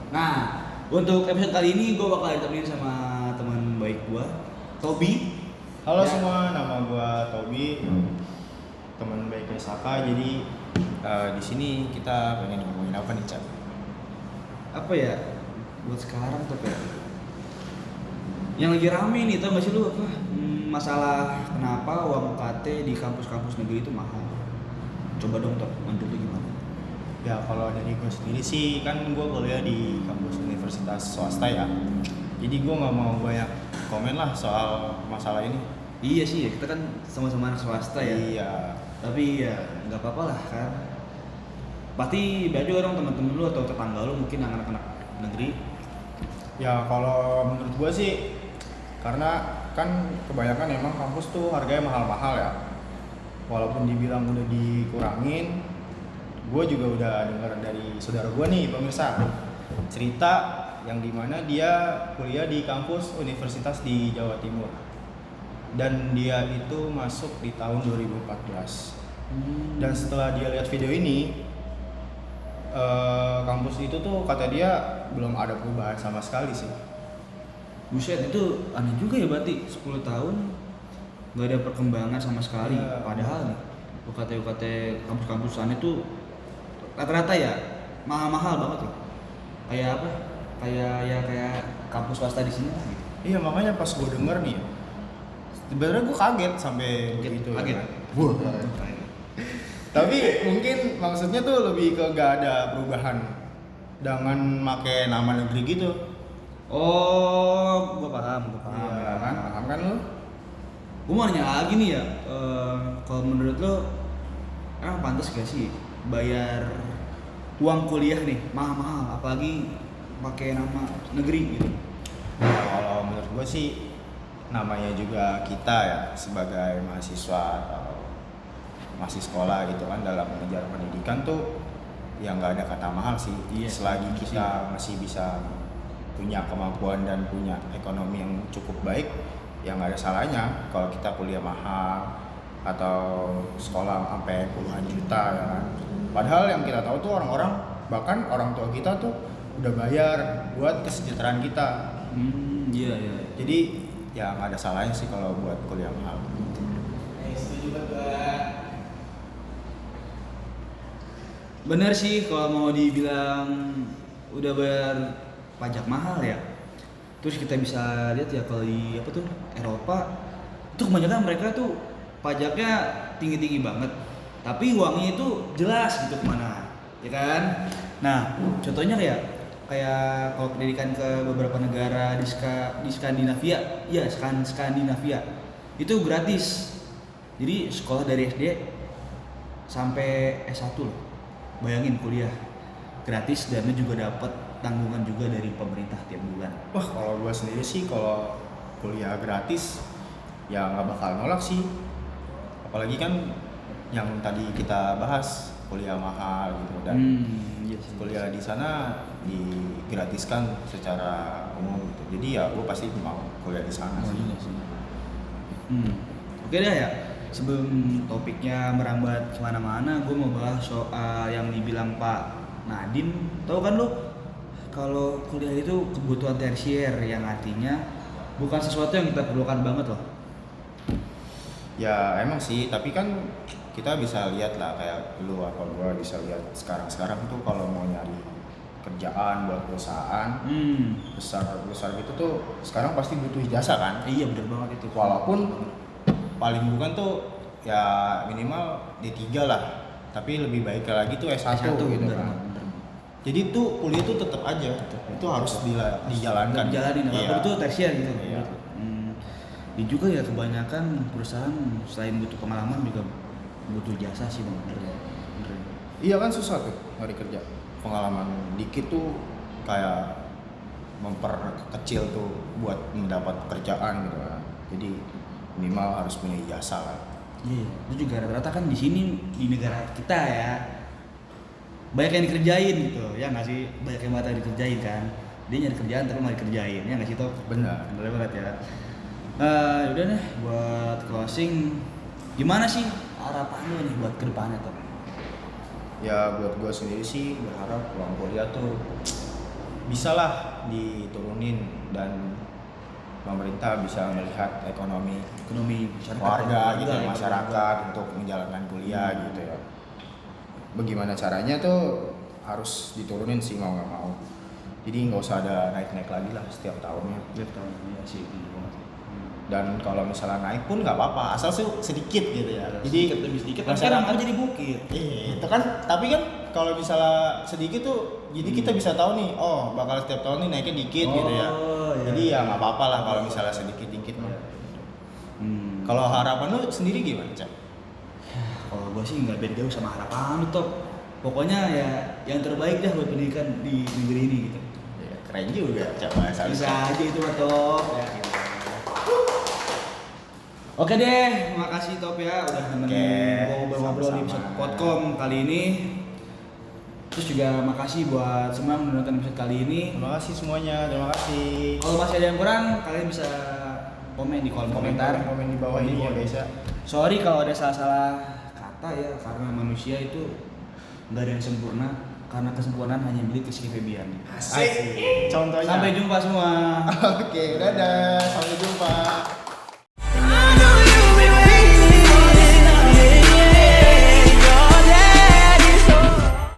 Nah, untuk episode kali ini gue bakal ditemenin sama teman baik gue, Tobi. Halo Ya. semua, nama gua Tobi, teman baiknya Saka. Jadi di sini kita pengen ngomongin apa nih, Cak? Apa ya? Buat sekarang tapi ya. Yang lagi rame nih, tau gak sih lu apa? Masalah kenapa uang UKT di kampus-kampus negeri itu mahal. Coba dong, Top, menurut lu gimana? Ya kalau dari gue sendiri sih, kan gua kuliah di kampus universitas swasta ya. Jadi gua nggak mau banyak komen lah soal masalah ini. Iya sih ya, kita kan sama-sama anak swasta ya. Iya. Tapi ya nggak apa-apa lah kan. Pasti banyak juga dong teman-teman lu atau tetangga lu mungkin anak-anak negeri. Ya kalau menurut gua sih, karena kan kebanyakan emang kampus tuh harganya mahal-mahal ya. Walaupun dibilang udah dikurangin, gue juga udah dengar dari saudara gue nih pemirsa cerita yang dimana dia kuliah di kampus universitas di Jawa Timur dan dia itu masuk di tahun 2014. Dan setelah dia lihat video ini, kampus itu tuh kata dia belum ada perubahan sama sekali sih. Buset, itu aneh juga ya berarti 10 tahun nggak ada perkembangan sama sekali. Ya. Padahal nih UKT kampus-kampusan itu rata-rata ya mahal-mahal banget loh. Kayak apa? Kayak kampus swasta di sini lah gitu. Iya, makanya pas gue denger nih, sebenarnya gue kaget sampai begitu. Kaget. Ya. Wah. Tapi mungkin maksudnya tuh lebih ke gak ada perubahan dengan make nama negeri gitu. Oh, gua paham. Iya kan? Paham kan lu? Gua mau nanya lagi nih ya, kalau menurut lo emang pantas gak sih bayar uang kuliah nih mahal-mahal, apalagi pakai nama negeri gitu? Nah, kalau menurut gue sih namanya juga kita ya sebagai mahasiswa atau masih sekolah gitu kan, dalam mengejar pendidikan tuh ya nggak ada kata mahal sih. Iya, Selagi iya kita masih bisa punya kemampuan dan punya ekonomi yang cukup baik, ya nggak ada salahnya kalau kita kuliah mahal atau sekolah sampai puluhan juta ya kan. Padahal yang kita tahu tuh orang-orang, bahkan orang tua kita tuh udah bayar buat kesejahteraan kita. Iya. Jadi ya nggak ada salahnya sih kalau buat kuliah mahal. Setuju banget. Bener sih kalau mau dibilang udah bayar pajak mahal ya. Terus kita bisa lihat ya kalau di apa tuh Eropa itu kebanyakan mereka tuh pajaknya tinggi-tinggi banget. Tapi uangnya itu jelas gitu kemana, ya kan? Nah, contohnya kayak kalau pendidikan ke beberapa negara di Skandinavia, ya Skandinavia itu gratis. Jadi sekolah dari SD sampai S1 loh. Bayangin kuliah gratis dan lu juga dapat tanggungan juga dari pemerintah tiap bulan. Wah, kalau gue sendiri sih kalau kuliah gratis ya nggak bakal nolak sih. Apalagi kan yang tadi kita bahas kuliah mahal gitu dan Iya sih. kuliah di sana digratiskan secara umum gitu. Jadi ya gue pasti mau kuliah di sana Oh, sih. iya sih. Oke dah ya. Sebelum topiknya merambat kemana-mana, gue mau bahas soal yang dibilang Pak Nadiem. Tahu kan lo kalau kuliah itu kebutuhan tersier yang artinya bukan sesuatu yang kita perlukan banget loh. Ya emang sih, tapi kan kita bisa lihat lah kayak lu apa gua bisa lihat sekarang tuh kalau mau nyari kerjaan buat perusahaan besar gitu tuh sekarang pasti butuh ijazah kan. Iya bener banget itu. Walaupun paling bukan tuh ya minimal D3 lah, tapi lebih baik lagi tuh S1 gitu bener, kan. bener. Jadi tuh kuliah tuh tetap aja itu harus dijalankan. Dijalanin, Iya. itu tersier gitu. Iya. Ini juga ya kebanyakan perusahaan selain butuh pengalaman juga butuh jasa sih bang. Bener. Iya kan susah tuh nyari kerja. Pengalaman dikit tuh kayak memperkecil tuh buat mendapat pekerjaan gitu kan. Jadi minimal harus punya ijazah lah. Iya, itu juga rata-rata kan di sini di negara kita ya banyak yang dikerjain gitu, ya nggak sih? Banyak yang mata dikerjain kan. Dia nyari kerjaan tapi nggak dikerjain, ya nggak sih Top? Benar. Bener banget ya. Udah deh buat closing, gimana sih harapan lu nih buat kedepannya Top? Ya buat gue sendiri sih berharap pulang kuliah tuh bisalah diturunin dan pemerintah bisa melihat ekonomi warga gitu ya, masyarakat untuk menjalankan kuliah gitu ya. Bagaimana caranya tuh harus diturunin sih mau nggak mau. Jadi nggak usah ada naik-naik lagi lah setiap tahunnya. Tiap tahun ya sih. Dan kalau misalnya naik pun nggak apa-apa, asal sih sedikit gitu ya. Jadi Sedikit demi sedikit kan masyarakat jadi bukit. itu kan, tapi kan kalau misalnya sedikit tuh, jadi kita bisa tahu nih, oh bakal setiap tahun nih naiknya dikit gitu ya. iya. Jadi ya nggak apa-apa lah kalau misalnya sedikit-dikit mah. Kalau harapan lu sendiri gimana, Cak? Kalau gue sih nggak beda jauh sama harapan lu Top. Pokoknya ya yang terbaik dah buat pendidikan di negeri ini gitu. Ya, keren juga, Cak, bahasa Bisa aja itu mah Top. Ya. Oke deh, makasih Top ya udah nemenin ngobrol-ngobrol di episode Podcom kali ini. Terus juga makasih buat semua yang menonton episode kali ini. Terima kasih semuanya, terima kasih. Kalau masih ada yang kurang, kalian bisa komen di kolom komentar. Komen di bawah ini ya guys ya. Sorry kalau ada salah-salah kata ya, karena manusia itu nggak ada yang sempurna. Karena kesempurnaan hanya milik Rizky Febian. Asik. Contohnya. Sampai jumpa semua. Oke, dadah. Sampai jumpa.